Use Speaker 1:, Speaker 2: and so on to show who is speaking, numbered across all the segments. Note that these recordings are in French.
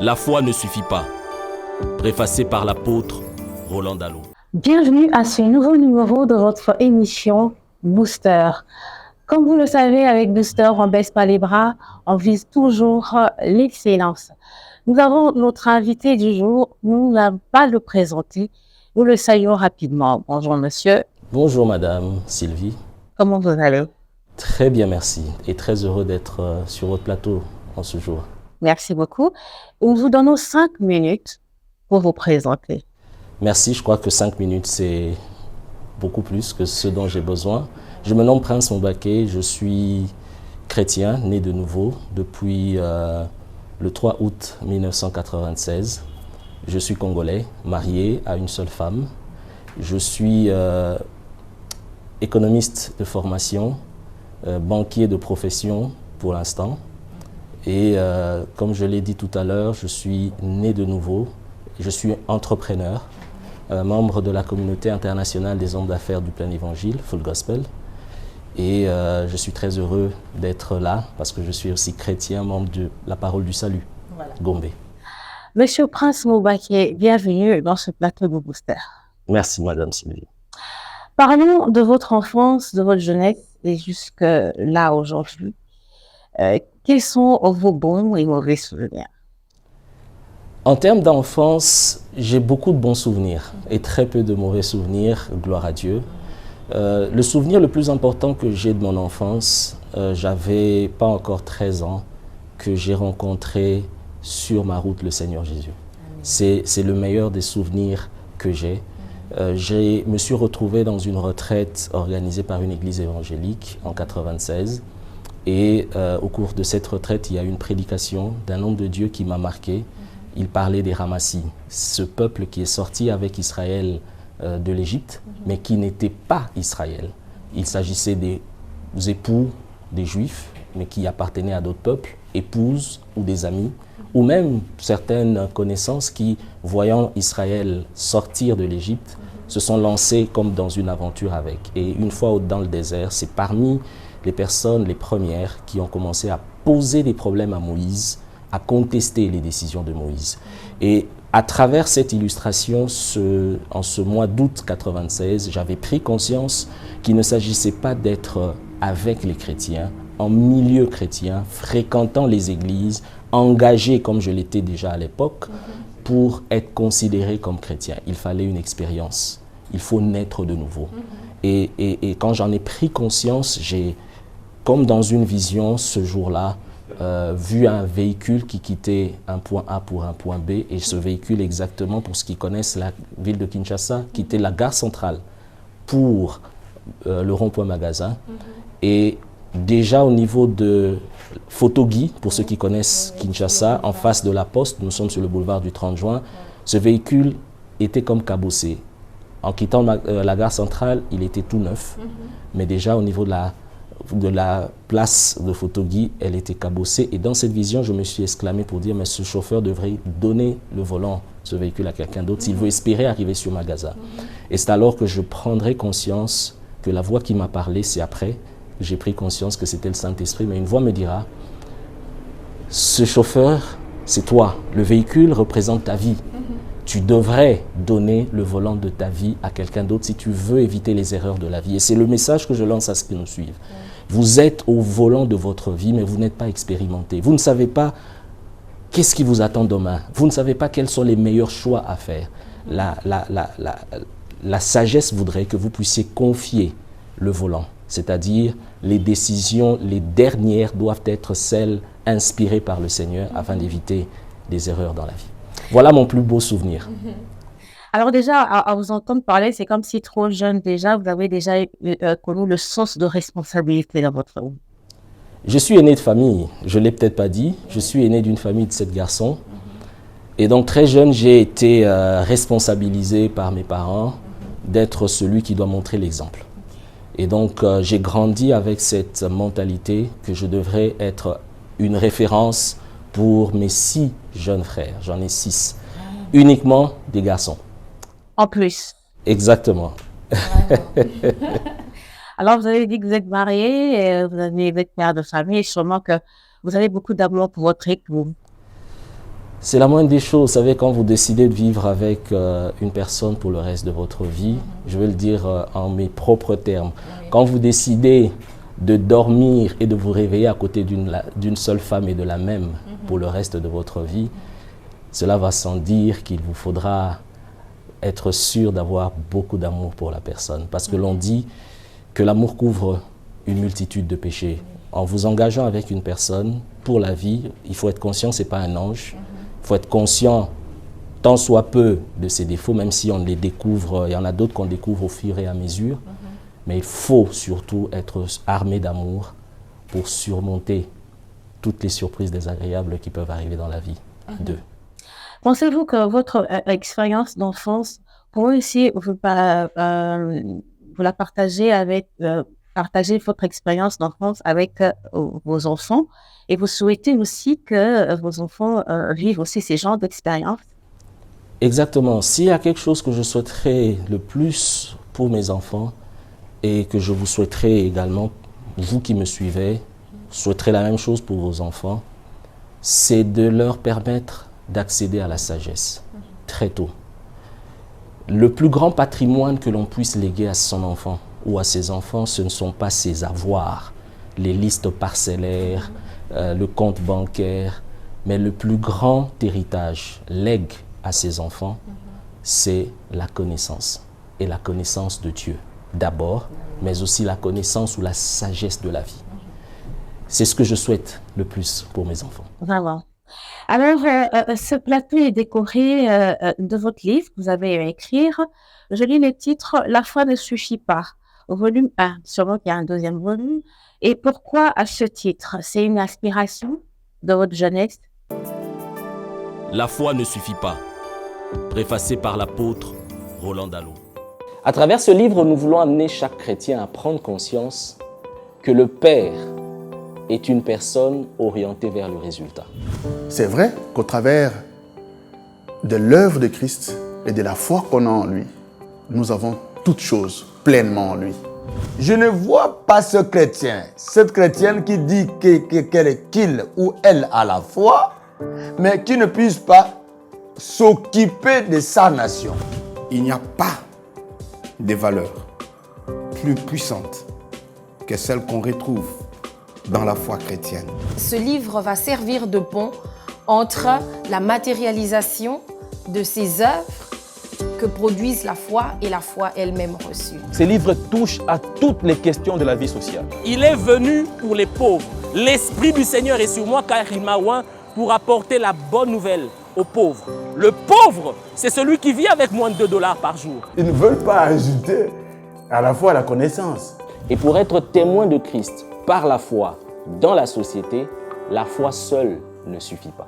Speaker 1: La foi ne suffit pas. Préfacé par l'apôtre Roland Dallot.
Speaker 2: Bienvenue à ce nouveau numéro de votre émission Booster. Comme vous le savez, avec Booster, on ne baisse pas les bras, on vise toujours l'excellence. Nous avons notre invité du jour, nous n'allons pas le présenter, nous le saluons rapidement. Bonjour monsieur.
Speaker 3: Bonjour madame Sylvie.
Speaker 2: Comment vous allez?
Speaker 3: Très bien, merci. Et très heureux d'être sur votre plateau en ce jour.
Speaker 2: Merci beaucoup. Nous vous donnons 5 minutes pour vous présenter.
Speaker 3: Merci, je crois que 5 minutes, c'est beaucoup plus que ce dont j'ai besoin. Je me nomme Prince Moubaké, je suis chrétien, né de nouveau depuis le 3 août 1996. Je suis congolais, marié à une seule femme. Je suis économiste de formation, banquier de profession pour l'instant. Et comme je l'ai dit tout à l'heure, je suis né de nouveau. Je suis entrepreneur, membre de la communauté internationale des hommes d'affaires du plein évangile, Full Gospel. Et je suis très heureux d'être là parce que je suis aussi chrétien, membre de la Parole du Salut, voilà. Gombe.
Speaker 2: Monsieur Prince Moubaké, bienvenue dans ce plateau de Booster.
Speaker 3: Merci madame Sylvie.
Speaker 2: Parlons de votre enfance, de votre jeunesse et jusque là aujourd'hui. Quels sont vos bons et mauvais souvenirs?
Speaker 3: En termes d'enfance, j'ai beaucoup de bons souvenirs et très peu de mauvais souvenirs, gloire à Dieu. Le souvenir le plus important que j'ai de mon enfance, j'avais pas encore 13 ans, que j'ai rencontré sur ma route le Seigneur Jésus. C'est le meilleur des souvenirs que j'ai. Je me suis retrouvé dans une retraite organisée par une église évangélique en 96. Et au cours de cette retraite, il y a eu une prédication d'un homme de Dieu qui m'a marqué. Il parlait des Ramassis, ce peuple qui est sorti avec Israël de l'Égypte, mais qui n'était pas Israël. Il s'agissait des époux des Juifs, mais qui appartenaient à d'autres peuples, épouses ou des amis, ou même certaines connaissances qui, voyant Israël sortir de l'Égypte, se sont lancées comme dans une aventure avec. Et une fois dans le désert, c'est parmi les personnes, les premières, qui ont commencé à poser des problèmes à Moïse, à contester les décisions de Moïse. Et à travers cette illustration, en ce mois d'août 96, j'avais pris conscience qu'il ne s'agissait pas d'être avec les chrétiens, en milieu chrétien, fréquentant les églises, engagé comme je l'étais déjà à l'époque, pour être considéré comme chrétien. Il fallait une expérience. Il faut naître de nouveau. Et quand j'en ai pris conscience, j'ai, comme dans une vision ce jour-là, vu un véhicule qui quittait un point A pour un point B, et ce véhicule exactement, pour ceux qui connaissent la ville de Kinshasa, quittait la gare centrale pour le rond-point magasin. Et déjà au niveau de Photogui, pour ceux qui connaissent Kinshasa, en face de la poste, nous sommes sur le boulevard du 30 juin, ce véhicule était comme cabossé. En quittant la gare centrale, il était tout neuf, mais déjà au niveau de la place de Photogui, elle était cabossée. Et dans cette vision, je me suis exclamé pour dire, mais ce chauffeur devrait donner le volant, ce véhicule, à quelqu'un d'autre, s'il veut espérer arriver sur Magaza. Et c'est alors que je prendrai conscience que la voix qui m'a parlé, c'est après, j'ai pris conscience que c'était le Saint-Esprit, mais une voix me dira, ce chauffeur, c'est toi, le véhicule représente ta vie. Tu devrais donner le volant de ta vie à quelqu'un d'autre si tu veux éviter les erreurs de la vie. Et c'est le message que je lance à ceux qui nous suivent. Vous êtes au volant de votre vie, mais vous n'êtes pas expérimenté. Vous ne savez pas qu'est-ce qui vous attend demain. Vous ne savez pas quels sont les meilleurs choix à faire. La sagesse voudrait que vous puissiez confier le volant. C'est-à-dire, les décisions, les dernières, doivent être celles inspirées par le Seigneur afin d'éviter des erreurs dans la vie. Voilà mon plus beau souvenir.
Speaker 2: Alors déjà, à vous entendre parler, c'est comme si trop jeune déjà, vous avez déjà connu le sens de responsabilité dans votre vie.
Speaker 3: Je suis aîné de famille, je ne l'ai peut-être pas dit, je suis aîné d'une famille de 7 garçons. Et donc très jeune, j'ai été responsabilisé par mes parents d'être celui qui doit montrer l'exemple. Et donc j'ai grandi avec cette mentalité que je devrais être une référence pour mes 6 jeunes frères. J'en ai 6. Uniquement des garçons.
Speaker 2: En plus.
Speaker 3: Exactement.
Speaker 2: Alors, vous avez dit que vous êtes marié, vous êtes père de famille, et sûrement que vous avez beaucoup d'amour pour votre époux.
Speaker 3: C'est la moindre des choses. Vous savez, quand vous décidez de vivre avec une personne pour le reste de votre vie, je vais le dire en mes propres termes, quand vous décidez de dormir et de vous réveiller à côté d'une seule femme et de la même pour le reste de votre vie, cela va sans dire qu'il vous faudra être sûr d'avoir beaucoup d'amour pour la personne. Parce que l'on dit que l'amour couvre une multitude de péchés. En vous engageant avec une personne pour la vie, il faut être conscient que ce n'est pas un ange. Il faut être conscient, tant soit peu, de ses défauts, même si on les découvre, il y en a d'autres qu'on découvre au fur et à mesure. Mais il faut surtout être armé d'amour pour surmonter toutes les surprises désagréables qui peuvent arriver dans la vie d'eux.
Speaker 2: Pensez-vous que votre expérience d'enfance, pourrait aussi vous la partager avec, partager votre expérience d'enfance avec vos enfants, et vous souhaitez aussi que vos enfants vivent aussi ces genres d'expériences?
Speaker 3: Exactement. S'il y a quelque chose que je souhaiterais le plus pour mes enfants, et que je vous souhaiterais également, vous qui me suivez, souhaiterez la même chose pour vos enfants, c'est de leur permettre d'accéder à la sagesse très tôt. Le plus grand patrimoine que l'on puisse léguer à son enfant ou à ses enfants, ce ne sont pas ses avoirs, les listes parcellaires, le compte bancaire, mais le plus grand héritage lègue à ses enfants, c'est la connaissance, et la connaissance de Dieu d'abord, mais aussi la connaissance ou la sagesse de la vie. C'est ce que je souhaite le plus pour mes enfants.
Speaker 2: Vraiment. Alors, ce plateau est décoré de votre livre que vous avez écrit. Je lis le titre « La foi ne suffit pas », volume 1. Sûrement qu'il y a un deuxième volume. Et pourquoi à ce titre? C'est une inspiration de votre jeunesse?
Speaker 1: La foi ne suffit pas. Préfacé par l'apôtre Roland Dallot.
Speaker 3: À travers ce livre, nous voulons amener chaque chrétien à prendre conscience que le Père est une personne orientée vers le résultat.
Speaker 4: C'est vrai qu'au travers de l'œuvre de Christ et de la foi qu'on a en lui, nous avons toutes choses pleinement en lui.
Speaker 5: Je ne vois pas ce chrétien, cette chrétienne qui dit qu'il ou elle a la foi, mais qui ne puisse pas s'occuper de sa nation.
Speaker 6: Il n'y a pas de valeur plus puissante que celle qu'on retrouve dans la foi chrétienne.
Speaker 7: Ce livre va servir de pont entre la matérialisation de ces œuvres que produisent la foi et la foi elle-même reçue.
Speaker 8: Ce livre touche à toutes les questions de la vie sociale.
Speaker 1: Il est venu pour les pauvres. L'Esprit du Seigneur est sur moi car il m'a oint pour apporter la bonne nouvelle aux pauvres. Le pauvre, c'est celui qui vit avec moins de $2 par jour.
Speaker 5: Ils ne veulent pas ajouter à la foi la connaissance.
Speaker 3: Et pour être témoin de Christ par la foi dans la société, la foi seule ne suffit pas.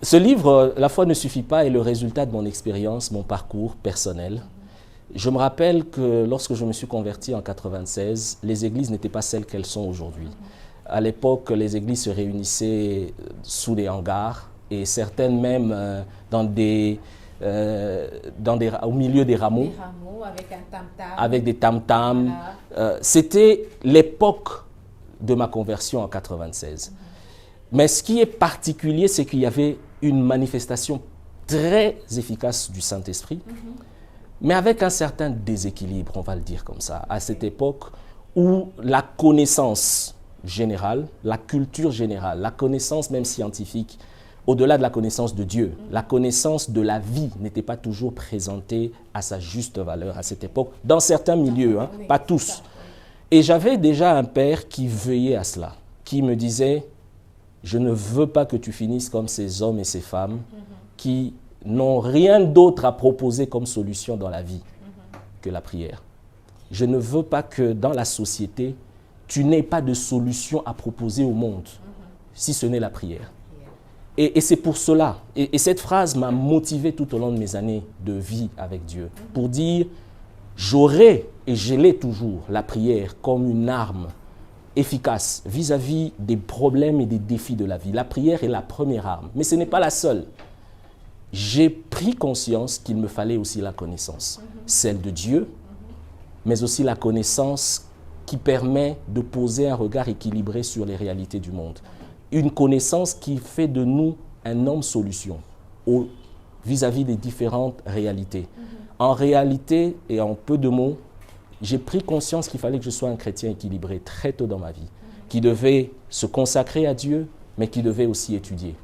Speaker 3: Ce livre, La foi ne suffit pas, est le résultat de mon expérience, mon parcours personnel. Je me rappelle que lorsque je me suis converti en 1996, les églises n'étaient pas celles qu'elles sont aujourd'hui. À l'époque, les églises se réunissaient sous des hangars et certaines même au milieu des rameaux. Des rameaux avec un tam-tam. Avec des tam-tams. Voilà. C'était l'époque de ma conversion en 1996. Mais ce qui est particulier, c'est qu'il y avait une manifestation très efficace du Saint-Esprit, mais avec un certain déséquilibre, on va le dire comme ça, à cette époque où la connaissance générale, la culture générale, la connaissance même scientifique, au-delà de la connaissance de Dieu, la connaissance de la vie n'était pas toujours présentée à sa juste valeur à cette époque, dans certains milieux, hein, pas tous. Et j'avais déjà un père qui veillait à cela, qui me disait: je ne veux pas que tu finisses comme ces hommes et ces femmes qui n'ont rien d'autre à proposer comme solution dans la vie que la prière. Je ne veux pas que dans la société, tu n'aies pas de solution à proposer au monde, si ce n'est la prière. Et c'est pour cela, et cette phrase m'a motivé tout au long de mes années de vie avec Dieu, pour dire, j'aurai et je l'ai toujours la prière comme une arme efficace vis-à-vis des problèmes et des défis de la vie. La prière est la première arme, mais ce n'est pas la seule. J'ai pris conscience qu'il me fallait aussi la connaissance, celle de Dieu, mais aussi la connaissance qui permet de poser un regard équilibré sur les réalités du monde. Une connaissance qui fait de nous un homme solution vis-à-vis des différentes réalités. En réalité, et en peu de mots, j'ai pris conscience qu'il fallait que je sois un chrétien équilibré très tôt dans ma vie, qui devait se consacrer à Dieu, mais qui devait aussi étudier,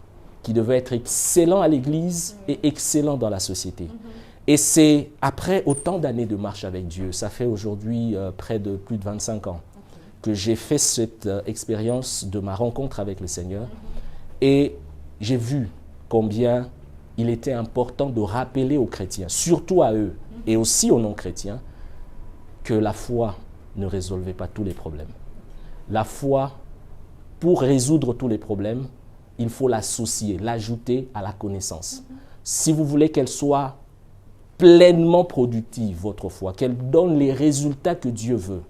Speaker 3: qui devait être excellent à l'église et excellent dans la société. Et c'est après autant d'années de marche avec Dieu, ça fait aujourd'hui près de plus de 25 ans, que j'ai fait cette expérience de ma rencontre avec le Seigneur. Et j'ai vu combien il était important de rappeler aux chrétiens, surtout à eux et aussi aux non-chrétiens, que la foi ne résolvait pas tous les problèmes. La foi, pour résoudre tous les problèmes, il faut l'associer, l'ajouter à la connaissance. Si vous voulez qu'elle soit pleinement productive, votre foi, qu'elle donne les résultats que Dieu veut,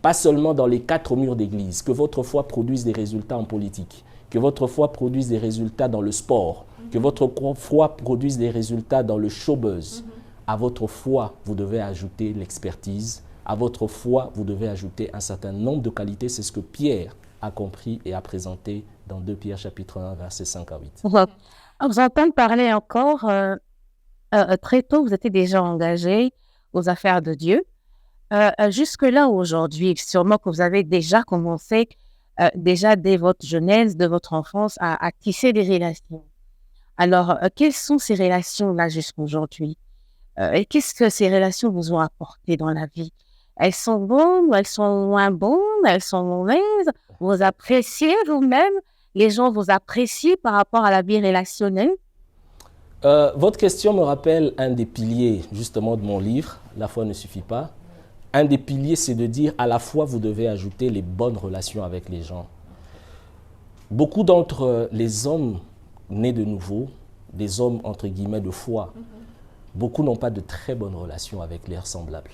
Speaker 3: pas seulement dans les 4 murs d'église, que votre foi produise des résultats en politique, que votre foi produise des résultats dans le sport, que votre foi produise des résultats dans le showbuzz. À votre foi, vous devez ajouter l'expertise. À votre foi, vous devez ajouter un certain nombre de qualités. C'est ce que Pierre a compris et a présenté dans 2 Pierre chapitre 1, versets 5 à 8.
Speaker 2: Vous entendez parler encore, très tôt, vous étiez déjà engagé aux affaires de Dieu. Jusque-là, aujourd'hui, sûrement que vous avez déjà commencé, déjà dès votre jeunesse, de votre enfance, à tisser des relations. Alors, quelles sont ces relations-là jusqu'aujourd'hui? Et qu'est-ce que ces relations vous ont apporté dans la vie? Elles sont bonnes, elles sont moins bonnes, elles sont mauvaises? Vous appréciez vous-même? Les gens vous apprécient par rapport à la vie relationnelle?
Speaker 3: Votre question me rappelle un des piliers justement de mon livre, « La foi ne suffit pas ». Un des piliers, c'est de dire à la fois vous devez ajouter les bonnes relations avec les gens. Beaucoup d'entre les hommes nés de nouveau, des hommes entre guillemets de foi, beaucoup n'ont pas de très bonnes relations avec leurs semblables.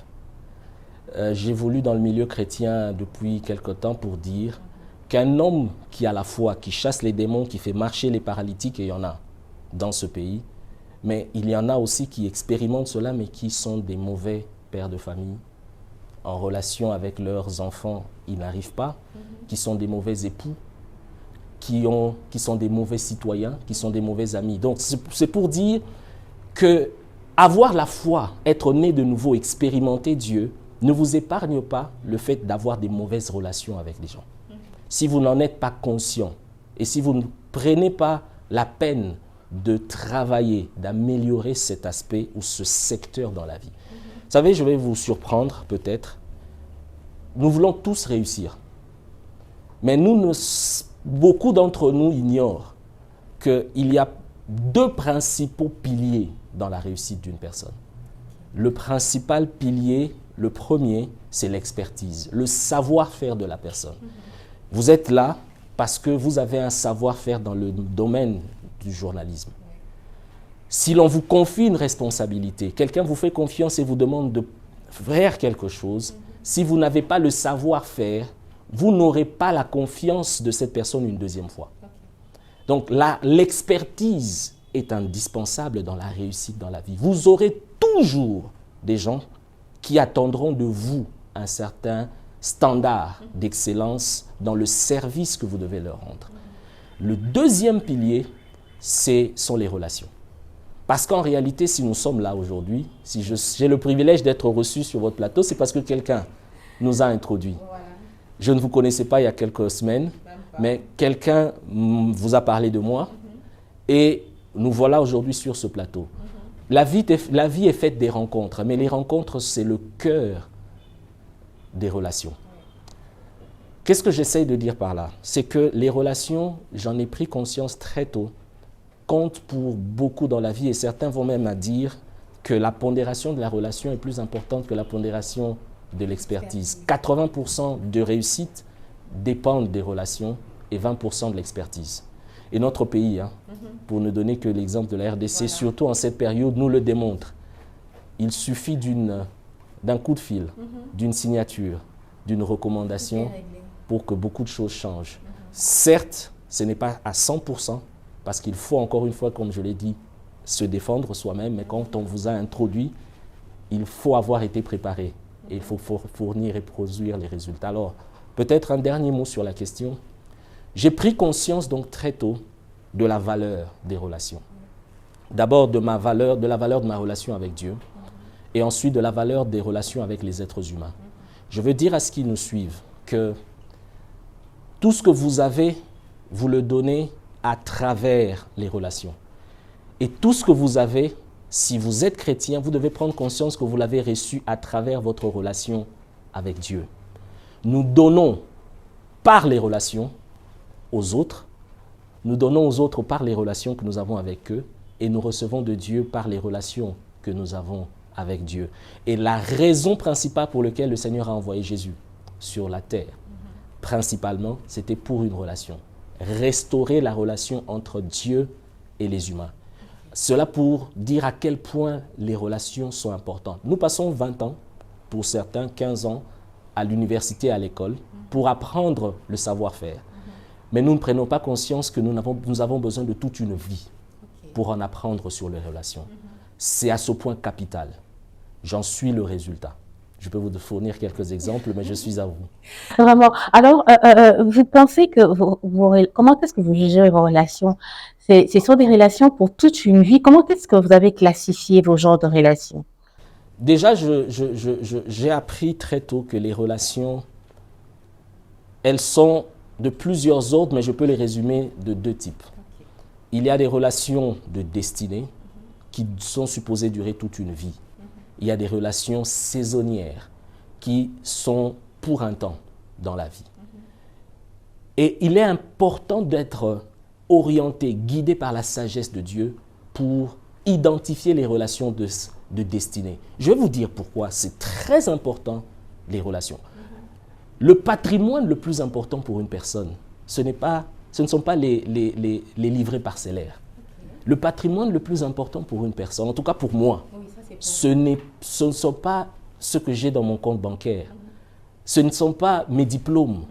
Speaker 3: J'évolue dans le milieu chrétien depuis quelque temps pour dire qu'un homme qui a la foi, qui chasse les démons, qui fait marcher les paralytiques, et il y en a dans ce pays, mais il y en a aussi qui expérimentent cela, mais qui sont des mauvais pères de famille. En relation avec leurs enfants, ils n'arrivent pas, qui sont des mauvais époux, qui sont des mauvais citoyens, qui sont des mauvais amis. Donc c'est pour dire que avoir la foi, être né de nouveau, expérimenter Dieu, ne vous épargne pas le fait d'avoir des mauvaises relations avec les gens. Si vous n'en êtes pas conscient et si vous ne prenez pas la peine de travailler, d'améliorer cet aspect ou ce secteur dans la vie. Vous savez, je vais vous surprendre peut-être. Nous voulons tous réussir. Mais beaucoup d'entre nous ignorent qu'il y a 2 principaux piliers dans la réussite d'une personne. Le principal pilier, le premier, c'est l'expertise, le savoir-faire de la personne. Vous êtes là parce que vous avez un savoir-faire dans le domaine du journalisme. Si l'on vous confie une responsabilité, quelqu'un vous fait confiance et vous demande de faire quelque chose, si vous n'avez pas le savoir-faire, vous n'aurez pas la confiance de cette personne une deuxième fois. Donc l'expertise est indispensable dans la réussite dans la vie. Vous aurez toujours des gens qui attendront de vous un certain standard d'excellence dans le service que vous devez leur rendre. Le deuxième pilier, sont les relations. Parce qu'en réalité, si nous sommes là aujourd'hui, si j'ai le privilège d'être reçu sur votre plateau, c'est parce que quelqu'un nous a introduits. Voilà. Je ne vous connaissais pas il y a quelques semaines, mais quelqu'un vous a parlé de moi et nous voilà aujourd'hui sur ce plateau. La vie est faite des rencontres, mais les rencontres, c'est le cœur des relations. Qu'est-ce que j'essaye de dire par là? C'est que les relations, j'en ai pris conscience très tôt, comptent pour beaucoup dans la vie et certains vont même à dire que la pondération de la relation est plus importante que la pondération de l'expertise. 80% de réussite dépendent des relations et 20% de l'expertise. Et notre pays, pour ne donner que l'exemple de la RDC, surtout en cette période, nous le démontre. Il suffit d'un coup de fil, d'une signature, d'une recommandation pour que beaucoup de choses changent. Certes, ce n'est pas à 100%, parce qu'il faut encore une fois, comme je l'ai dit, se défendre soi-même, mais quand on vous a introduit, il faut avoir été préparé Et il faut fournir et produire les résultats. Alors, peut-être un dernier mot sur la question. J'ai pris conscience donc très tôt de la valeur des relations. D'abord de la valeur de ma relation avec Dieu et ensuite de la valeur des relations avec les êtres humains. Je veux dire à ceux qui nous suivent que tout ce que vous avez, vous le donnez à travers les relations. Et tout ce que vous avez, si vous êtes chrétien, vous devez prendre conscience que vous l'avez reçu à travers votre relation avec Dieu. Nous donnons par les relations aux autres, nous donnons aux autres par les relations que nous avons avec eux, et nous recevons de Dieu par les relations que nous avons avec Dieu. Et la raison principale pour laquelle le Seigneur a envoyé Jésus sur la terre, principalement, c'était pour une relation. Restaurer la relation entre Dieu et les humains. Cela pour dire à quel point les relations sont importantes. Nous passons 20 ans, pour certains 15 ans, à l'université, à l'école, pour apprendre le savoir-faire. Mais nous ne prenons pas conscience que nous avons besoin de toute une vie pour en apprendre sur les relations. C'est à ce point capital. J'en suis le résultat. Je peux vous fournir quelques exemples, mais je suis à vous.
Speaker 2: Vraiment. Alors, vous pensez que comment est-ce que vous jugez vos relations? Ce sont des relations pour toute une vie. Comment est-ce que vous avez classifié vos genres de relations?
Speaker 3: Déjà, j'ai appris très tôt que les relations, elles sont de plusieurs ordres, mais je peux les résumer de 2 types. Il y a des relations de destinée qui sont supposées durer toute une vie. Il y a des relations saisonnières qui sont pour un temps dans la vie. Et il est important d'être orienté, guidé par la sagesse de Dieu pour identifier les relations de destinée. Je vais vous dire pourquoi c'est très important, les relations. Le patrimoine le plus important pour une personne, ce ne sont pas les livrets parcellaires. Le patrimoine le plus important pour une personne, en tout cas pour moi, ce ne sont pas ce que j'ai dans mon compte bancaire. Ce ne sont pas mes diplômes,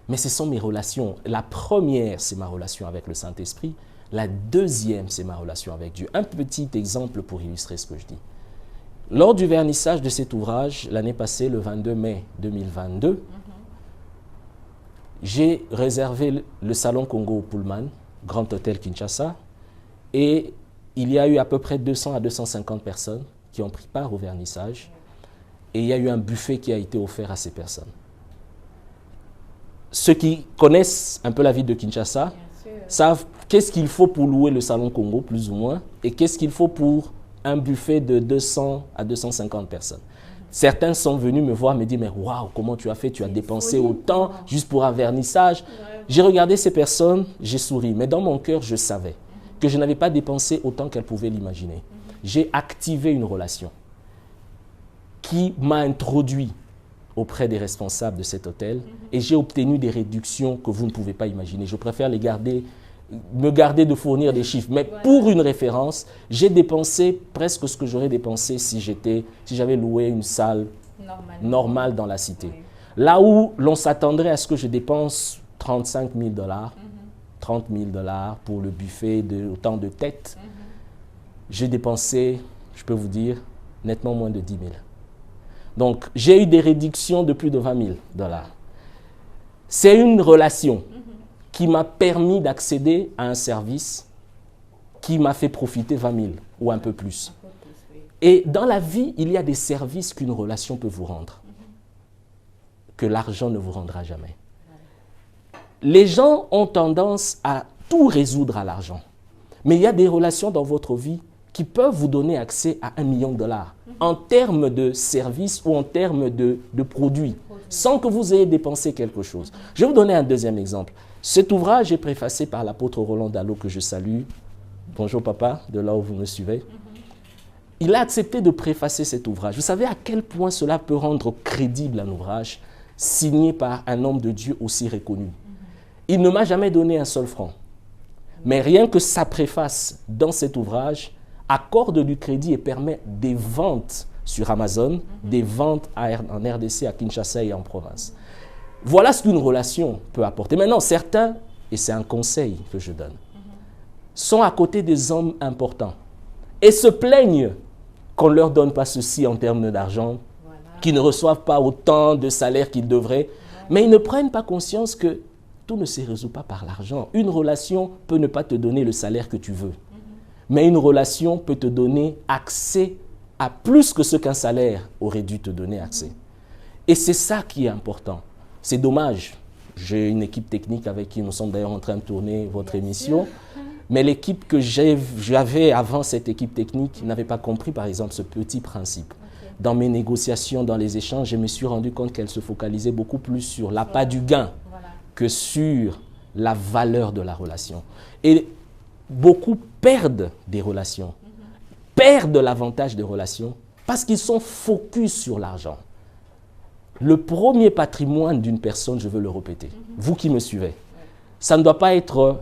Speaker 3: mais ce sont mes relations. La première, c'est ma relation avec le Saint-Esprit. La deuxième, c'est ma relation avec Dieu. Un petit exemple pour illustrer ce que je dis. Lors du vernissage de cet ouvrage, l'année passée, le 22 mai 2022, j'ai réservé le Salon Congo au Pullman, Grand Hôtel Kinshasa, et il y a eu à peu près 200 à 250 personnes qui ont pris part au vernissage, et il y a eu un buffet qui a été offert à ces personnes. Ceux qui connaissent un peu la ville de Kinshasa savent qu'est-ce qu'il faut pour louer le Salon Congo, plus ou moins, et qu'est-ce qu'il faut pour un buffet de 200 à 250 personnes. Certains sont venus me voir, me dire, mais waouh, comment tu as fait? Tu as dépensé autant juste pour un vernissage. J'ai regardé ces personnes, j'ai souri, mais dans mon cœur, je savais que je n'avais pas dépensé autant qu'elles pouvaient l'imaginer. J'ai activé une relation qui m'a introduit auprès des responsables de cet hôtel et j'ai obtenu des réductions que vous ne pouvez pas imaginer. Je préfère me garder de fournir des chiffres. Mais pour une référence, j'ai dépensé presque ce que j'aurais dépensé si j'avais loué une salle normale dans la cité. Là où l'on s'attendrait à ce que je dépense 35 000 $, 30 000 $ pour le buffet de autant de têtes, j'ai dépensé, je peux vous dire, nettement moins de 10 000. Donc, j'ai eu des réductions de plus de 20 000 $. C'est une relation qui m'a permis d'accéder à un service qui m'a fait profiter 20 000 ou un peu plus. Et dans la vie, il y a des services qu'une relation peut vous rendre, que l'argent ne vous rendra jamais. Les gens ont tendance à tout résoudre à l'argent. Mais il y a des relations dans votre vie qui peuvent vous donner accès à 1 million de $, en termes de services ou en termes de produits, sans que vous ayez dépensé quelque chose. Je vais vous donner un deuxième exemple. Cet ouvrage est préfacé par l'apôtre Roland Dallot, que je salue. Bonjour papa, de là où vous me suivez. Il a accepté de préfacer cet ouvrage. Vous savez à quel point cela peut rendre crédible un ouvrage signé par un homme de Dieu aussi reconnu. Il ne m'a jamais donné un seul franc. Mais rien que sa préface dans cet ouvrage accorde du crédit et permet des ventes sur Amazon, des ventes en RDC, à Kinshasa et en province. Voilà ce qu'une relation peut apporter. Maintenant, certains, et c'est un conseil que je donne, sont à côté des hommes importants et se plaignent qu'on ne leur donne pas ceci en termes d'argent qui ne reçoivent pas autant de salaire qu'ils devraient, mais ils ne prennent pas conscience que tout ne se résout pas par l'argent. Une relation peut ne pas te donner le salaire que tu veux, mais une relation peut te donner accès à plus que ce qu'un salaire aurait dû te donner accès. Et c'est ça qui est important. C'est dommage. J'ai une équipe technique avec qui nous sommes d'ailleurs en train de tourner votre émission. Mais l'équipe que j'avais avant cette équipe technique n'avait pas compris, par exemple, ce petit principe. Dans mes négociations, dans les échanges, je me suis rendu compte qu'elle se focalisait beaucoup plus sur l'appât du gain que sur la valeur de la relation. Et beaucoup perdent des relations, perdent l'avantage des relations parce qu'ils sont focus sur l'argent. Le premier patrimoine d'une personne, je veux le répéter, vous qui me suivez, ça ne doit pas être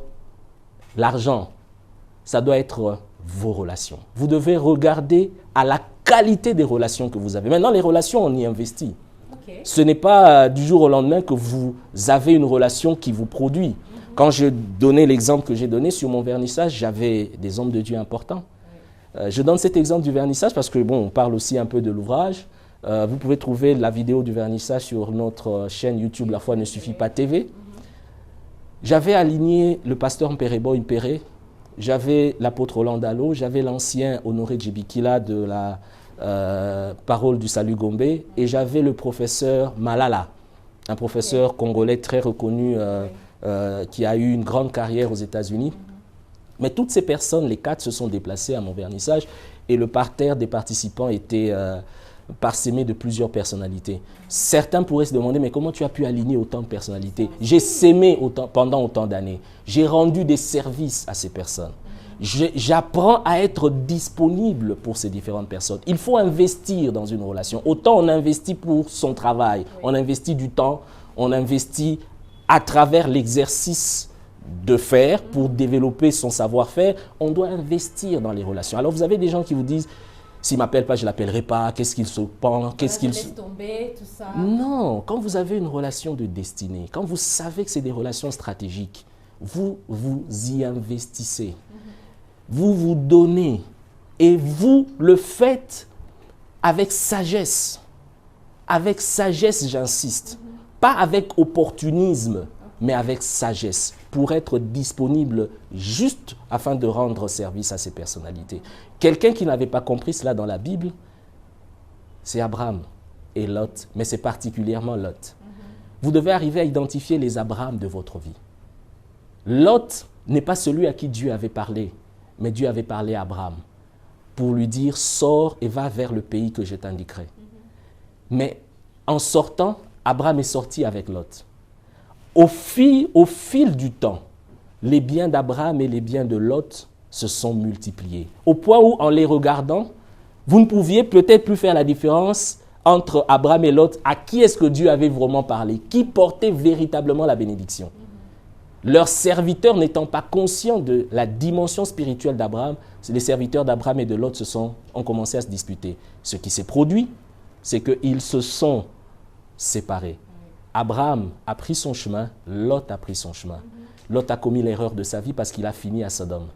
Speaker 3: l'argent, ça doit être vos relations. Vous devez regarder à la qualité des relations que vous avez. Maintenant, les relations, on y investit. Ce n'est pas du jour au lendemain que vous avez une relation qui vous produit. Quand je donnais l'exemple que j'ai donné sur mon vernissage, j'avais des hommes de Dieu importants. Je donne cet exemple du vernissage parce que, bon, on parle aussi un peu de l'ouvrage. Vous pouvez trouver la vidéo du vernissage sur notre chaîne YouTube La foi ne suffit pas TV. J'avais aligné le pasteur Mperebo Impéré, j'avais l'apôtre Roland Dalo, j'avais l'ancien Honoré Djibikila de la Parole du Salut Gombe et j'avais le professeur Malala, un professeur congolais très reconnu qui a eu une grande carrière aux États-Unis. Mais toutes ces personnes, les 4, se sont déplacées à mon vernissage et le parterre des participants était parsemé de plusieurs personnalités. Certains pourraient se demander, mais comment tu as pu aligner autant de personnalités? J'ai sémé pendant autant d'années. J'ai rendu des services à ces personnes. J'apprends à être disponible pour ces différentes personnes. Il faut investir dans une relation. Autant on investit pour son travail, on investit du temps, on investit à travers l'exercice de faire pour développer son savoir-faire, on doit investir dans les relations. Alors vous avez des gens qui vous disent, s'il ne m'appelle pas, je ne l'appellerai pas, qu'est-ce qu'il se pense, qu'est-ce qu'il se...
Speaker 7: tomber, tout ça.
Speaker 3: Non, quand vous avez une relation de destinée, quand vous savez que c'est des relations stratégiques, vous y investissez, vous vous donnez et vous le faites avec sagesse. Avec sagesse, j'insiste. Pas avec opportunisme, mais avec sagesse, pour être disponible juste afin de rendre service à ces personnalités. Quelqu'un qui n'avait pas compris cela dans la Bible, c'est Abraham et Lot, mais c'est particulièrement Lot. Vous devez arriver à identifier les Abrahams de votre vie. Lot n'est pas celui à qui Dieu avait parlé, mais Dieu avait parlé à Abraham pour lui dire « Sors et va vers le pays que je t'indiquerai ». Mais en sortant, Abraham est sorti avec Lot. Au fil du temps, les biens d'Abraham et les biens de Lot se sont multipliés. Au point où, en les regardant, vous ne pouviez peut-être plus faire la différence entre Abraham et Lot. À qui est-ce que Dieu avait vraiment parlé? Qui portait véritablement la bénédiction? Leurs serviteurs n'étant pas conscients de la dimension spirituelle d'Abraham, les serviteurs d'Abraham et de Lot ont commencé à se disputer. Ce qui s'est produit, c'est qu'ils se sont séparés. Abraham a pris son chemin, Lot a pris son chemin. Lot a commis l'erreur de sa vie parce qu'il a fini à Sodome.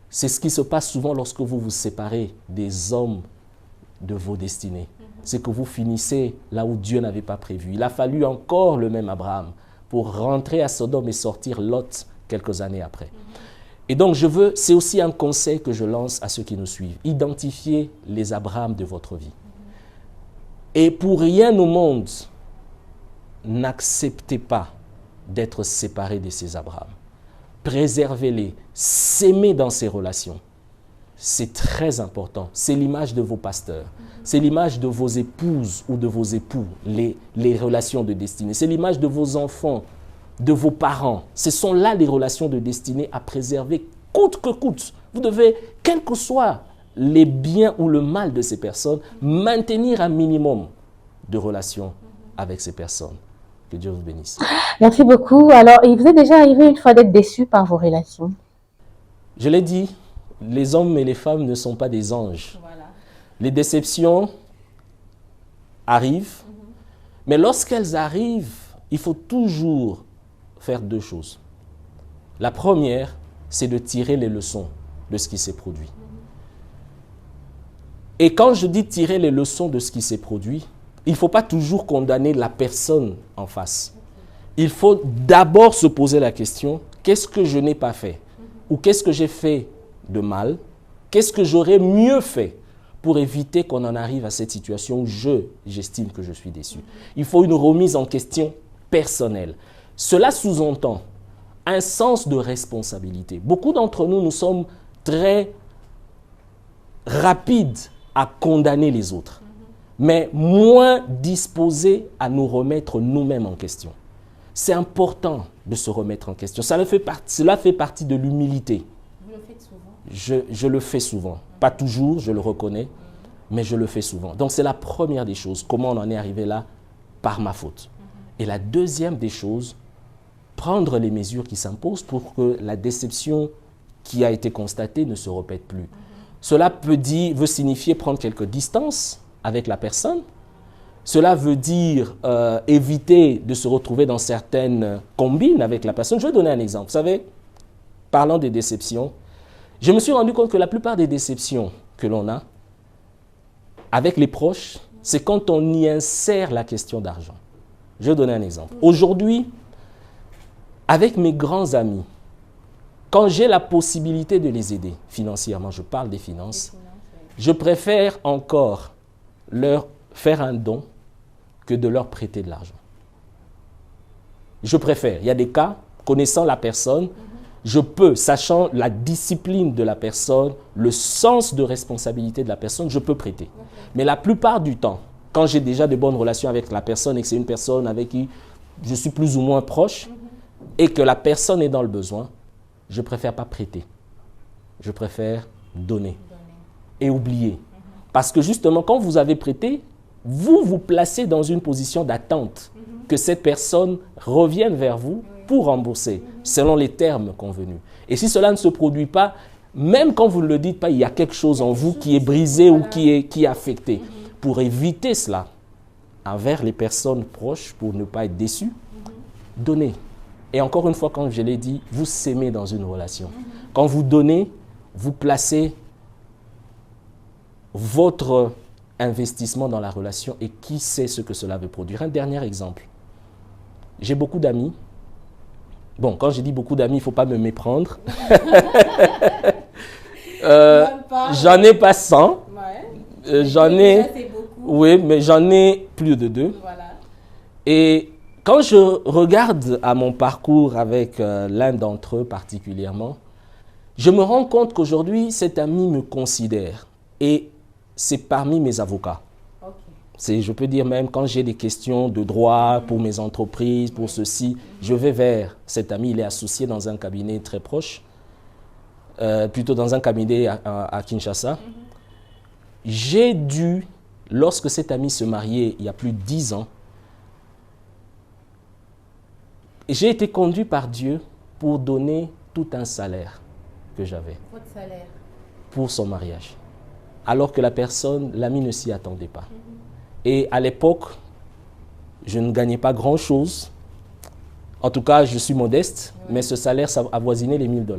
Speaker 3: C'est ce qui se passe souvent lorsque vous vous séparez des hommes de vos destinées. C'est que vous finissez là où Dieu n'avait pas prévu. Il a fallu encore le même Abraham pour rentrer à Sodome et sortir Lot quelques années après. Et donc c'est aussi un conseil que je lance à ceux qui nous suivent. Identifiez les Abrahams de votre vie. Et pour rien au monde, n'acceptez pas d'être séparé de ces Abrahams. Préservez-les, s'aimez dans ces relations. C'est très important. C'est l'image de vos pasteurs. C'est l'image de vos épouses ou de vos époux, les relations de destinée. C'est l'image de vos enfants, de vos parents. Ce sont là les relations de destinée à préserver coûte que coûte. Vous devez, quels que soient les biens ou le mal de ces personnes, maintenir un minimum de relations avec ces personnes. Que Dieu vous bénisse.
Speaker 2: Merci beaucoup. Alors, il vous est déjà arrivé une fois d'être déçu par vos relations?
Speaker 3: Je l'ai dit, les hommes et les femmes ne sont pas des anges. Voilà. Les déceptions arrivent, mais lorsqu'elles arrivent, il faut toujours faire deux choses. La première, c'est de tirer les leçons de ce qui s'est produit. Et quand je dis tirer les leçons de ce qui s'est produit, il ne faut pas toujours condamner la personne en face. Il faut d'abord se poser la question, qu'est-ce que je n'ai pas fait? Ou qu'est-ce que j'ai fait de mal? Qu'est-ce que j'aurais mieux fait pour éviter qu'on en arrive à cette situation où j'estime que je suis déçu? Il faut une remise en question personnelle. Cela sous-entend un sens de responsabilité. Beaucoup d'entre nous, nous sommes très rapides à condamner les autres, mais moins disposés à nous remettre nous-mêmes en question. C'est important de se remettre en question. Cela fait partie de l'humilité.
Speaker 2: Vous le faites souvent?
Speaker 3: Je le fais souvent. Pas toujours, je le reconnais, mais je le fais souvent. Donc c'est la première des choses. Comment on en est arrivé là? Par ma faute. Et la deuxième des choses, prendre les mesures qui s'imposent pour que la déception qui a été constatée ne se répète plus. Cela veut signifier prendre quelques distances avec la personne. Cela veut dire éviter de se retrouver dans certaines combines avec la personne. Je vais donner un exemple. Vous savez, parlant des déceptions, je me suis rendu compte que la plupart des déceptions que l'on a avec les proches, c'est quand on y insère la question d'argent. Je vais donner un exemple. Aujourd'hui, avec mes grands amis, quand j'ai la possibilité de les aider financièrement, je parle des finances, je préfère encore leur faire un don que de leur prêter de l'argent. Je préfère. Il y a des cas, connaissant la personne, je peux, sachant la discipline de la personne, le sens de responsabilité de la personne, je peux prêter. Mais la plupart du temps, quand j'ai déjà de bonnes relations avec la personne et que c'est une personne avec qui je suis plus ou moins proche et que la personne est dans le besoin, je ne préfère pas prêter. Je préfère donner et oublier. Parce que justement, quand vous avez prêté, vous vous placez dans une position d'attente que cette personne revienne vers vous pour rembourser, selon les termes convenus. Et si cela ne se produit pas, même quand vous ne le dites pas, il y a quelque chose en vous qui est brisé ou qui est affecté. Pour éviter cela, envers les personnes proches, pour ne pas être déçus, donnez. Et encore une fois, comme je l'ai dit, vous s'aimez dans une relation. Quand vous donnez, vous placez votre investissement dans la relation et qui sait ce que cela veut produire. Un dernier exemple. J'ai beaucoup d'amis. Bon, quand je dis beaucoup d'amis, il ne faut pas me méprendre. J'en ai pas 100. J'en ai... Oui, mais j'en ai plus de 2. Voilà. Et quand je regarde à mon parcours avec l'un d'entre eux particulièrement, je me rends compte qu'aujourd'hui, cet ami me considère. Et c'est parmi mes avocats. Okay. Je peux dire même quand j'ai des questions de droit pour mes entreprises, pour ceci, je vais vers cet ami. Il est associé dans un cabinet très proche, plutôt dans un cabinet à Kinshasa. J'ai dû, lorsque cet ami se mariait il y a plus de 10 ans, j'ai été conduit par Dieu pour donner tout un salaire que j'avais.
Speaker 2: Votre salaire?
Speaker 3: Pour son mariage. Alors que la personne, l'ami ne s'y attendait pas. Et à l'époque, je ne gagnais pas grand-chose. En tout cas, je suis modeste, mais ce salaire, ça avoisinait les $1000.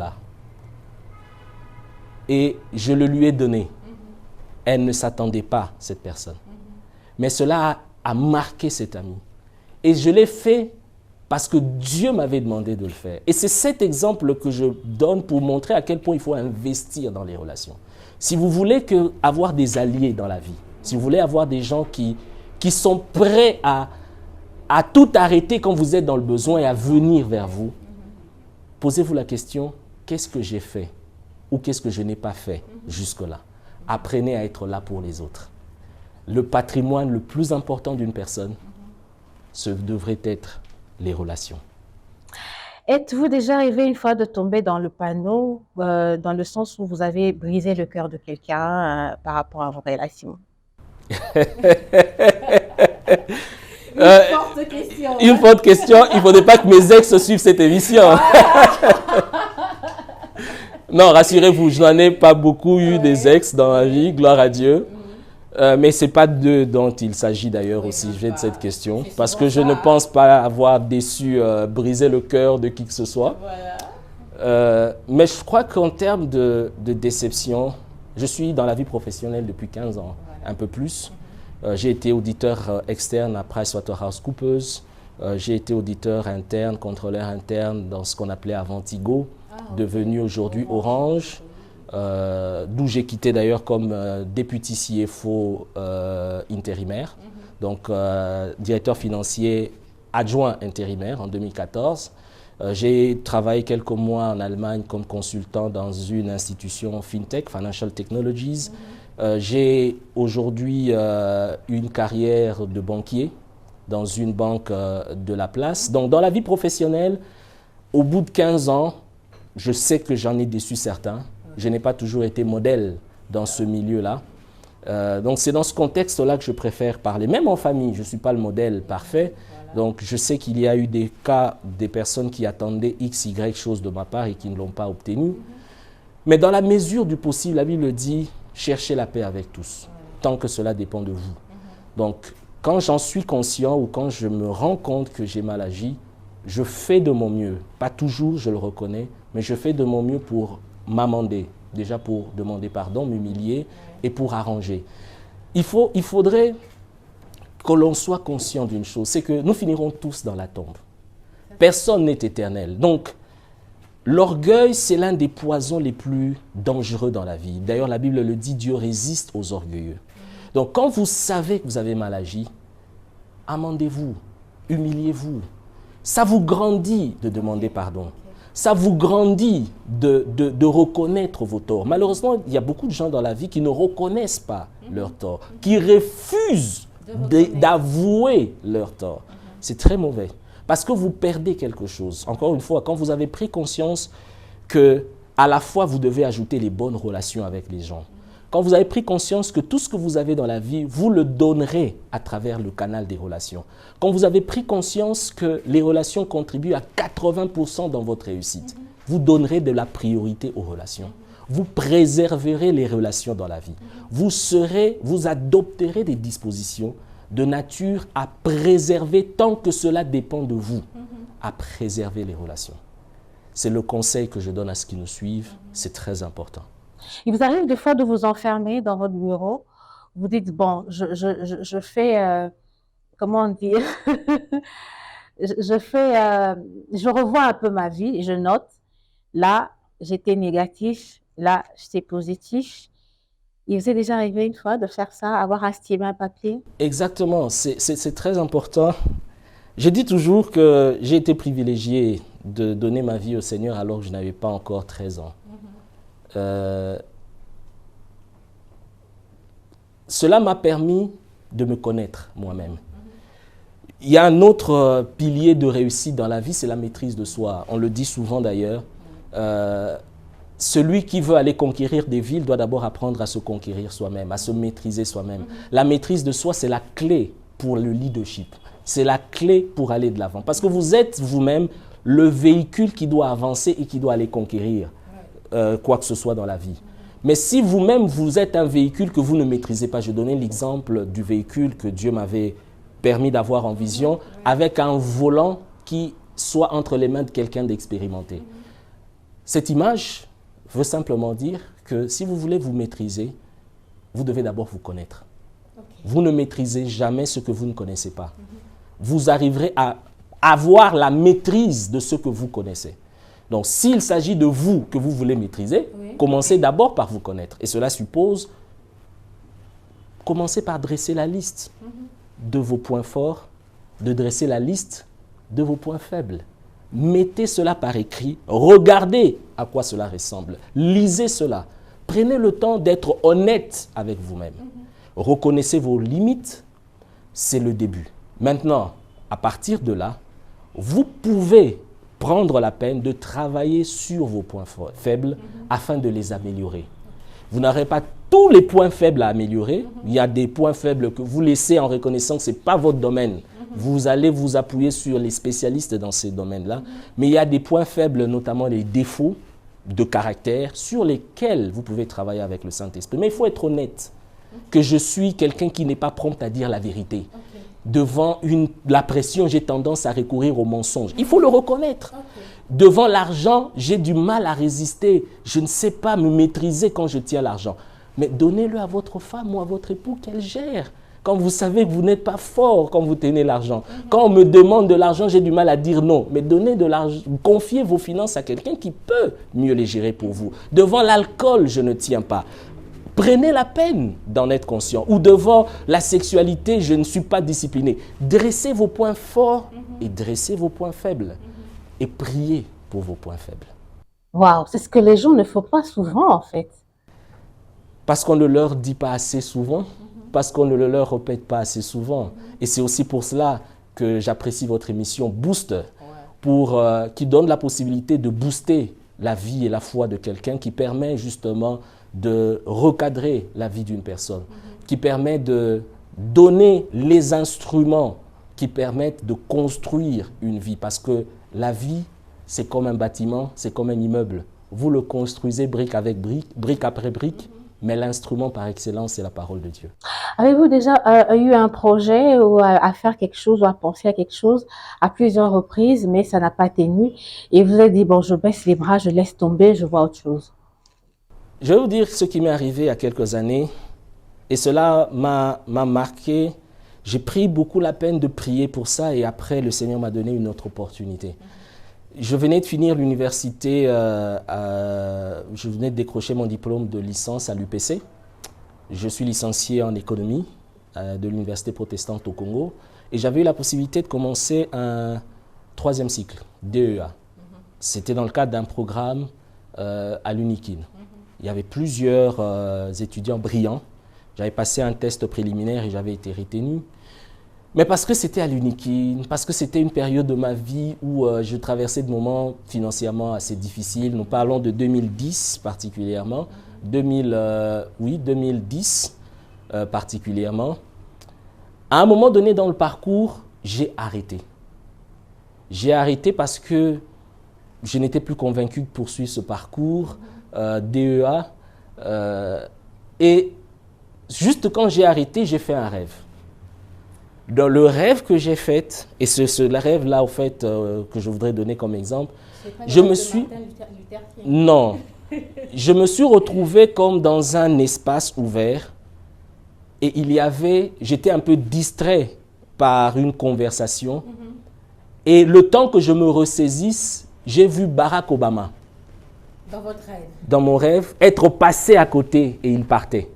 Speaker 3: Et je le lui ai donné. Elle ne s'attendait pas, cette personne. Mais cela a marqué cet ami. Et je l'ai fait parce que Dieu m'avait demandé de le faire. Et c'est cet exemple que je donne pour montrer à quel point il faut investir dans les relations. Si vous voulez avoir des alliés dans la vie, si vous voulez avoir des gens qui sont prêts à tout arrêter quand vous êtes dans le besoin et à venir vers vous, posez-vous la question, qu'est-ce que j'ai fait ou qu'est-ce que je n'ai pas fait jusque-là? Apprenez à être là pour les autres. Le patrimoine le plus important d'une personne, ce devrait être les relations.
Speaker 2: Êtes-vous déjà arrivé une fois de tomber dans le panneau, dans le sens où vous avez brisé le cœur de quelqu'un par rapport à vos relations?
Speaker 7: Forte question.
Speaker 3: Une forte question. Il ne faudrait pas que mes ex suivent cette émission. Non, rassurez-vous, je n'en ai pas beaucoup eu des ex dans ma vie, gloire à Dieu. Mais ce n'est pas d'eux dont il s'agit d'ailleurs aussi, je vais de cette question. Parce que je ne pense pas avoir déçu, brisé le cœur de qui que ce soit. Mais je crois qu'en termes de déception, je suis dans la vie professionnelle depuis 15 ans, un peu plus. J'ai été auditeur externe à PricewaterhouseCoopers. J'ai été auditeur interne, contrôleur interne dans ce qu'on appelait avant Tigo, devenu aujourd'hui Orange, d'où j'ai quitté d'ailleurs comme député CFO intérimaire, donc directeur financier adjoint intérimaire en 2014. J'ai travaillé quelques mois en Allemagne comme consultant dans une institution FinTech, Financial Technologies. J'ai aujourd'hui une carrière de banquier dans une banque de la place. Donc dans la vie professionnelle, au bout de 15 ans, je sais que j'en ai déçu certains. Je n'ai pas toujours été modèle dans ce milieu-là. Donc c'est dans ce contexte-là que je préfère parler. Même en famille, je ne suis pas le modèle parfait. Donc je sais qu'il y a eu des cas, des personnes qui attendaient X, Y choses de ma part et qui ne l'ont pas obtenu. Mais dans la mesure du possible, la Bible dit, cherchez la paix avec tous, tant que cela dépend de vous. Donc quand j'en suis conscient ou quand je me rends compte que j'ai mal agi, je fais de mon mieux. Pas toujours, je le reconnais, mais je fais de mon mieux pour m'amender. Déjà pour demander pardon, m'humilier et pour arranger. Il faudrait que l'on soit conscient d'une chose, c'est que nous finirons tous dans la tombe. Personne n'est éternel. Donc, l'orgueil, c'est l'un des poisons les plus dangereux dans la vie. D'ailleurs, la Bible le dit, Dieu résiste aux orgueilleux. Donc, quand vous savez que vous avez mal agi, amendez-vous, humiliez-vous. Ça vous grandit de demander pardon. Ça vous grandit de reconnaître vos torts. Malheureusement, il y a beaucoup de gens dans la vie qui ne reconnaissent pas leurs torts, qui refusent d'avouer leurs torts. C'est très mauvais. Parce que vous perdez quelque chose. Encore une fois, quand vous avez pris conscience que à la fois vous devez ajouter les bonnes relations avec les gens, quand vous avez pris conscience que tout ce que vous avez dans la vie, vous le donnerez à travers le canal des relations. Quand vous avez pris conscience que les relations contribuent à 80% dans votre réussite, vous donnerez de la priorité aux relations. Vous préserverez les relations dans la vie. Vous adopterez des dispositions de nature à préserver, tant que cela dépend de vous, à préserver les relations. C'est le conseil que je donne à ceux qui nous suivent. C'est très important.
Speaker 2: Il vous arrive des fois de vous enfermer dans votre bureau. Vous dites, bon, je fais, comment dire, je revois un peu ma vie et je note, là, j'étais négatif, là, j'étais positif. Il vous est déjà arrivé une fois de faire ça, avoir à estimer un papier?
Speaker 3: Exactement, c'est très important. Je dis toujours que j'ai été privilégié de donner ma vie au Seigneur alors que je n'avais pas encore 13 ans. Cela m'a permis de me connaître moi-même. Il y a un autre pilier de réussite dans la vie, c'est la maîtrise de soi. On le dit souvent d'ailleurs. Celui qui veut aller conquérir des villes doit d'abord apprendre à se conquérir soi-même, à se maîtriser soi-même. La maîtrise de soi, c'est la clé pour le leadership. C'est la clé pour aller de l'avant. Parce que vous êtes vous-même le véhicule qui doit avancer et qui doit aller conquérir quoi que ce soit dans la vie. Mais si vous-même, vous êtes un véhicule que vous ne maîtrisez pas, je donnais l'exemple du véhicule que Dieu m'avait permis d'avoir en vision, avec un volant qui soit entre les mains de quelqu'un d'expérimenté. Cette image veut simplement dire que si vous voulez vous maîtriser, vous devez d'abord vous connaître. Vous ne maîtrisez jamais ce que vous ne connaissez pas. Vous arriverez à avoir la maîtrise de ce que vous connaissez. Donc, s'il s'agit de vous que vous voulez maîtriser, commencez d'abord par vous connaître. Et cela suppose, commencez par dresser la liste de vos points forts, de dresser la liste de vos points faibles. Mettez cela par écrit, regardez à quoi cela ressemble, lisez cela. Prenez le temps d'être honnête avec vous-même. Reconnaissez vos limites, c'est le début. Maintenant, à partir de là, vous pouvez prendre la peine de travailler sur vos points faibles afin de les améliorer. Vous n'aurez pas tous les points faibles à améliorer. Il y a des points faibles que vous laissez en reconnaissant que ce n'est pas votre domaine. Vous allez vous appuyer sur les spécialistes dans ces domaines-là. Mais il y a des points faibles, notamment les défauts de caractère, sur lesquels vous pouvez travailler avec le Saint-Esprit. Mais il faut être honnête, que je suis quelqu'un qui n'est pas prompt à dire la vérité. Devant la pression, j'ai tendance à recourir au mensonge. Il faut le reconnaître. Devant l'argent, j'ai du mal à résister. Je ne sais pas me maîtriser quand je tiens l'argent. Mais donnez-le à votre femme ou à votre époux qu'elle gère. Quand vous savez que vous n'êtes pas fort quand vous tenez l'argent. Quand on me demande de l'argent, j'ai du mal à dire non. Mais donnez de l'argent, confiez vos finances à quelqu'un qui peut mieux les gérer pour vous. Devant l'alcool, je ne tiens pas. Prenez la peine d'en être conscient. Ou devant la sexualité, je ne suis pas discipliné. Dressez vos points forts et dressez vos points faibles. Et priez pour vos points faibles.
Speaker 2: Waouh, c'est ce que les gens ne font pas souvent en fait.
Speaker 3: Parce qu'on ne leur dit pas assez souvent, parce qu'on ne le leur répète pas assez souvent. Et c'est aussi pour cela que j'apprécie votre émission Booster, qui donne la possibilité de booster la vie et la foi de quelqu'un, qui permet justement de recadrer la vie d'une personne, qui permet de donner les instruments qui permettent de construire une vie. Parce que la vie, c'est comme un bâtiment, c'est comme un immeuble. Vous le construisez brique avec brique, brique après brique, mais l'instrument par excellence, c'est la parole de Dieu.
Speaker 2: Avez-vous déjà eu un projet ou à faire quelque chose ou à penser à quelque chose à plusieurs reprises, mais ça n'a pas tenu et vous avez dit, bon, je baisse les bras, je laisse tomber, je vois autre chose?
Speaker 3: Je vais vous dire ce qui m'est arrivé il y a quelques années et cela m'a marqué. J'ai pris beaucoup la peine de prier pour ça et après, le Seigneur m'a donné une autre opportunité. Je venais de finir l'université, je venais de décrocher mon diplôme de licence à l'UPC. Je suis licencié en économie de l'Université protestante au Congo et j'avais eu la possibilité de commencer un 3e cycle, DEA. C'était dans le cadre d'un programme à l'UNIKIN. Il y avait plusieurs étudiants brillants. J'avais passé un test préliminaire et j'avais été retenu. Mais parce que c'était à l'UNIKIN, parce que c'était une période de ma vie où je traversais des moments financièrement assez difficiles. Nous parlons de 2010 particulièrement, 2010 particulièrement. À un moment donné dans le parcours, j'ai arrêté. J'ai arrêté parce que je n'étais plus convaincu de poursuivre ce parcours DEA. Et juste quand j'ai arrêté, j'ai fait un rêve. Dans le rêve que j'ai fait, et ce rêve-là, au fait, que je voudrais donner comme exemple, je me suis... Non. Je me suis retrouvé comme dans un espace ouvert et j'étais un peu distrait par une conversation. Et le temps que je me ressaisisse, j'ai vu Barack Obama.
Speaker 7: Dans votre rêve?
Speaker 3: Dans mon rêve, être passé à côté et il partait.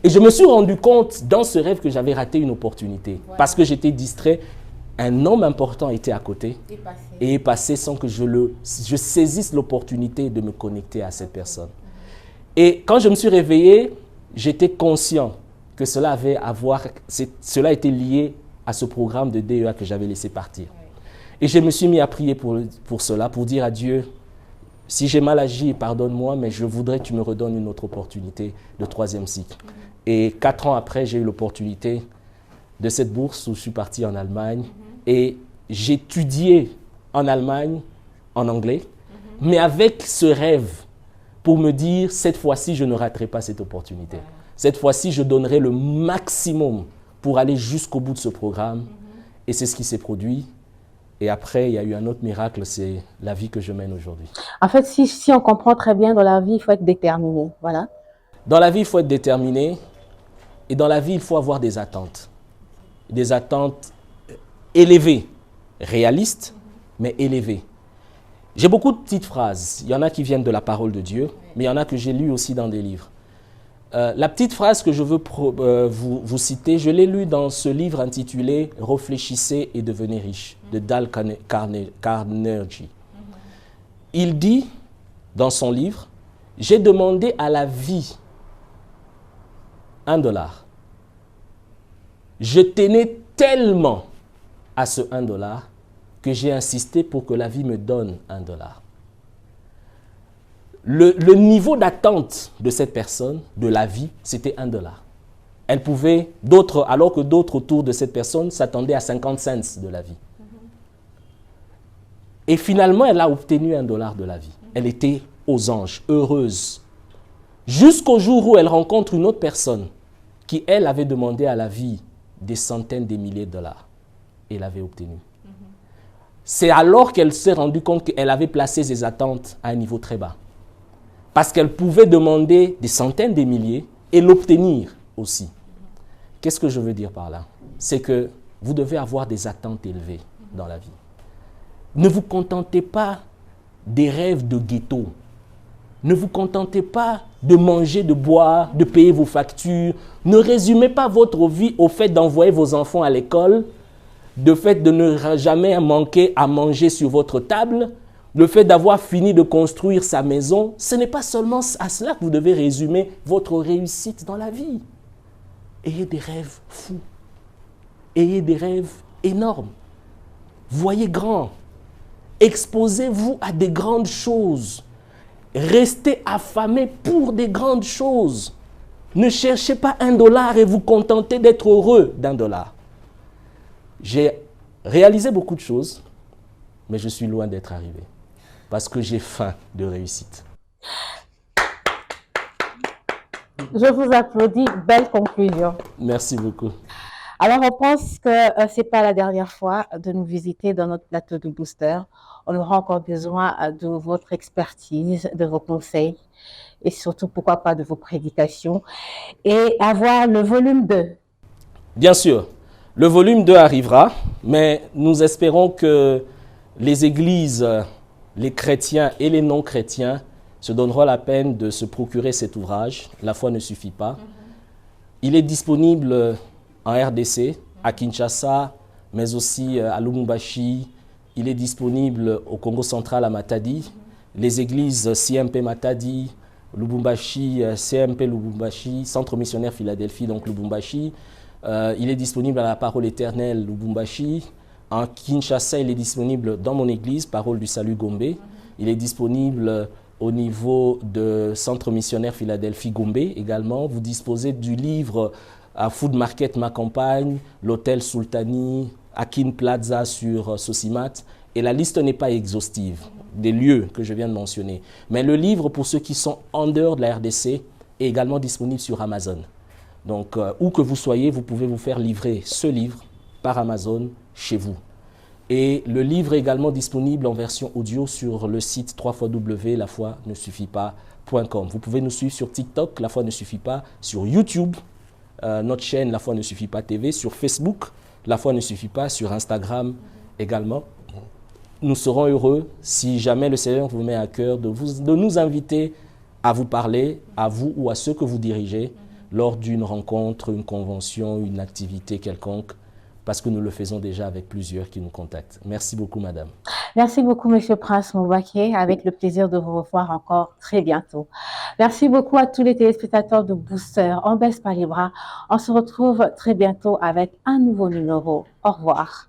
Speaker 3: Et je me suis rendu compte dans ce rêve que j'avais raté une opportunité. Voilà. Parce que j'étais distrait. Un homme important était à côté et est passé sans que je saisisse l'opportunité de me connecter à cette personne. Et quand je me suis réveillé, j'étais conscient que cela était lié à ce programme de DEA que j'avais laissé partir. Et je me suis mis à prier pour cela, pour dire à Dieu, si j'ai mal agi, pardonne-moi, mais je voudrais que tu me redonnes une autre opportunité de 3e cycle. Et 4 ans après, j'ai eu l'opportunité de cette bourse où je suis parti en Allemagne et j'étudiais en Allemagne en anglais, mais avec ce rêve pour me dire, cette fois-ci, je ne raterai pas cette opportunité. Cette fois-ci, je donnerai le maximum pour aller jusqu'au bout de ce programme. Et c'est ce qui s'est produit. Et après, il y a eu un autre miracle, c'est la vie que je mène aujourd'hui.
Speaker 2: En fait, si on comprend très bien, dans la vie, il faut être déterminé. Voilà.
Speaker 3: Dans la vie, il faut être déterminé. Et dans la vie, il faut avoir des attentes. Des attentes élevées, réalistes, mais élevées. J'ai beaucoup de petites phrases. Il y en a qui viennent de la parole de Dieu, mais il y en a que j'ai lues aussi dans des livres. La petite phrase que je veux vous citer, je l'ai lue dans ce livre intitulé « Réfléchissez et devenez riche » de Dale Carnegie. Il dit dans son livre « J'ai demandé à la vie $1. Je tenais tellement à ce $1 que j'ai insisté pour que la vie me donne $1. » Le niveau d'attente de cette personne, de la vie, c'était $1. Elle pouvait, alors que d'autres autour de cette personne s'attendaient à 50 cents de la vie. Et finalement, elle a obtenu $1 de la vie. Elle était aux anges, heureuse. Jusqu'au jour où elle rencontre une autre personne qui, elle, avait demandé à la vie des centaines, des milliers de dollars. Et l'avait obtenu. C'est alors qu'elle s'est rendue compte qu'elle avait placé ses attentes à un niveau très bas. Parce qu'elle pouvait demander des centaines, des milliers et l'obtenir aussi. Qu'est-ce que je veux dire par là? C'est que vous devez avoir des attentes élevées dans la vie. Ne vous contentez pas des rêves de ghetto. Ne vous contentez pas de manger, de boire, de payer vos factures. Ne résumez pas votre vie au fait d'envoyer vos enfants à l'école, le fait de ne jamais manquer à manger sur votre table, le fait d'avoir fini de construire sa maison. Ce n'est pas seulement à cela que vous devez résumer votre réussite dans la vie. Ayez des rêves fous. Ayez des rêves énormes. Voyez grand. Exposez-vous à des grandes choses. Restez affamé pour des grandes choses. Ne cherchez pas $1 et vous contentez d'être heureux d'$1. J'ai réalisé beaucoup de choses, mais je suis loin d'être arrivé. Parce que j'ai faim de réussite.
Speaker 2: Je vous applaudis. Belle conclusion.
Speaker 3: Merci beaucoup.
Speaker 2: Alors, on pense que ce n'est pas la dernière fois de nous visiter dans notre plateau de Booster. On aura encore besoin de votre expertise, de vos conseils et surtout, pourquoi pas, de vos prédications et avoir le volume 2.
Speaker 3: Bien sûr, le volume 2 arrivera, mais nous espérons que les églises, les chrétiens et les non-chrétiens se donneront la peine de se procurer cet ouvrage. La foi ne suffit pas. Il est disponible en RDC, à Kinshasa, mais aussi à Lubumbashi. Il est disponible au Congo central à Matadi. Les églises CMP Matadi, Lubumbashi, CMP Lubumbashi, Centre missionnaire Philadelphie, donc Lubumbashi. Il est disponible à la Parole éternelle Lubumbashi. En Kinshasa, il est disponible dans mon église, Parole du Salut Gombe. Il est disponible au niveau de Centre missionnaire Philadelphie Gombe également. Vous disposez du livre à Food Market Ma Campagne, l'hôtel Sultani, Akin Plaza sur Sosimat. Et la liste n'est pas exhaustive des lieux que je viens de mentionner. Mais le livre, pour ceux qui sont en dehors de la RDC, est également disponible sur Amazon. Donc, où que vous soyez, vous pouvez vous faire livrer ce livre par Amazon chez vous. Et le livre est également disponible en version audio sur le site www.lafoinesuffitpas.com. Vous pouvez nous suivre sur TikTok, La Foi ne suffit pas, sur YouTube, notre chaîne La Foi ne suffit pas TV, sur Facebook, La Foi ne suffit pas, sur Instagram également. Nous serons heureux, si jamais le Seigneur vous met à cœur, de nous inviter à vous parler, à vous ou à ceux que vous dirigez, lors d'une rencontre, une convention, une activité quelconque, parce que nous le faisons déjà avec plusieurs qui nous contactent. Merci beaucoup, madame.
Speaker 2: Merci beaucoup, Monsieur Prince Moubaké, avec le plaisir de vous revoir encore très bientôt. Merci beaucoup à tous les téléspectateurs de Booster. On baisse pas les bras. On se retrouve très bientôt avec un nouveau numéro. Au revoir.